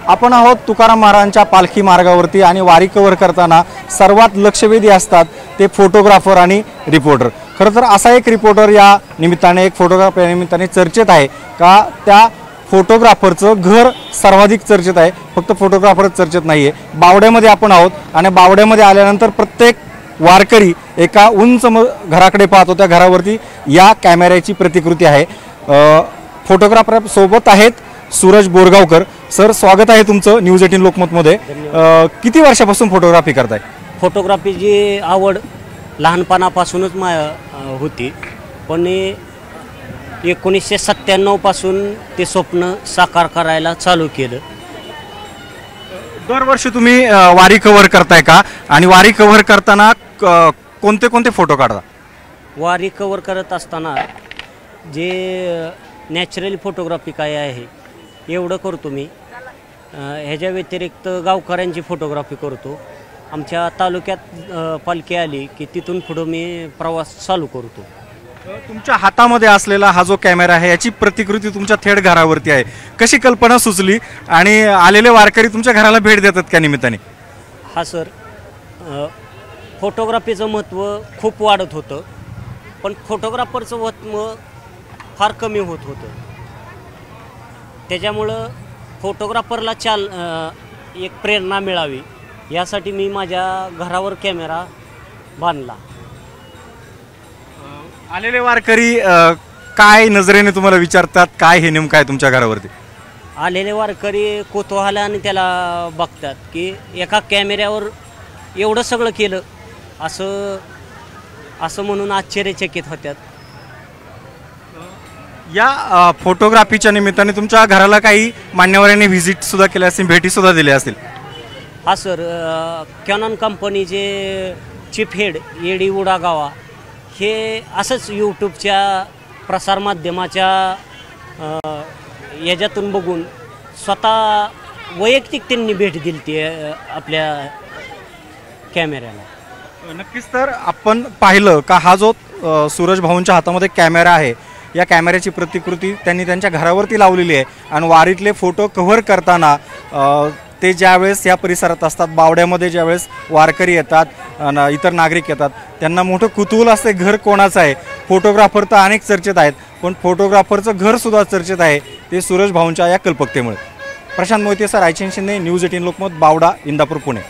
आपण आहोत तुकाराम महाराजांच्या पालखी मार्गावरती आणि वारी कव्हर करताना सर्वात लक्षवेधी असतात ते फोटोग्राफर आणि रिपोर्टर। खरं तर असा एक रिपोर्टर या निमित्ताने, एक फोटोग्राफर या निमित्ताने चर्चेत आहे का त्या फोटोग्राफरचं घर सर्वाधिक चर्चेत आहे। फक्त फोटोग्राफरच चर्चेत नाहीये, बावड्यामध्ये आपण आहोत आणि बावड्यामध्ये आल्यानंतर प्रत्येक वारकरी एका उंच घराकडे पाहतो, त्या घरावरती या कॅमेऱ्याची प्रतिकृती आहे। फोटोग्राफर सोबत आहेत सूरज बोरगावकर। सर, स्वागत आहे तुमचं न्यूज 18 लोकमतमध्ये। किती वर्षापासून फोटोग्राफी करताय? फोटोग्राफीची आवड लहानपणापासूनच होती, पण 1997 पासून ते स्वप्न साकार करायला चालू केलं। दरवर्षी तुम्ही वारी कव्हर करताय का? आणि वारी कव्हर करताना कोणते कोणते फोटो काढता? वारी कव्हर करत असताना जे नॅचरली फोटोग्राफी काय आहे एवढं करतो मी। ह्याच्या व्यतिरिक्त गावकऱ्यांची फोटोग्राफी करतो। आमच्या तालुक्यात पालखी आली की तिथून पुढे मी प्रवास चालू करतो। तुमच्या हातामध्ये असलेला हा जो कॅमेरा आहे याची प्रतिकृती तुमच्या थेट घरावरती आहे, कशी कल्पना सुचली आणि आलेले वारकरी तुमच्या घराला भेट देतात त्या निमित्ताने? हा सर, फोटोग्राफीचं महत्त्व खूप वाढत होतं, पण फोटोग्राफरचं महत्त्व फार कमी होत होतं। त्याच्यामुळं फोटोग्राफरला एक प्रेरणा मिळावी यासाठी मी माझ्या घरावर कॅमेरा बांधला। आलेले वारकरी काय नजरेने तुम्हाला विचारतात, काय हे नेमकं आहे तुमच्या घरावरती? आलेले वारकरी कुतूहलाने त्याला बघतात की एका कॅमेऱ्यावर एवढं सगळं केलं असं म्हणून आश्चर्यचकित होतात। या फोटोग्राफीच्या निमित्ताने तुमच्या घराला काही मान्यवरांनी व्हिजिट सुद्धा केली असेल, भेटी सुद्धा दिल्या असतील? हा सर, कॅनॉन कंपनीचे चीफ हेड एडी उडागावा हे असंच यूट्यूबच्या प्रसारमाध्यमाच्या याच्यातून बघून स्वतः वैयक्तिक त्यांनी भेट दिली ती आपल्या कॅमेऱ्याला। नक्कीच। तर आपण पाहिलं का हा जो सूरज भाऊंच्या हातामध्ये कॅमेरा आहे, या कॅमेऱ्याची प्रतिकृती त्यांनी त्यांच्या घरावरती लावलेली आहे आणि वारीतले फोटो कव्हर करताना ते ज्यावेळेस या परिसरात असतात, बावड्यामध्ये ज्यावेळेस वारकरी येतात, इतर नागरिक येतात, त्यांना मोठं कुतूहल असते घर कोणाचं आहे। फोटोग्राफर तर अनेक चर्चेत आहेत, पण फोटोग्राफरचं घरसुद्धा चर्चेत आहे, ते सूरज भाऊंच्या या कल्पकतेमुळे। प्रशांत मोहिते सर, आयचन शिंदे, न्यूज 18 लोकमत, बावडा, इंदापूर, पुणे।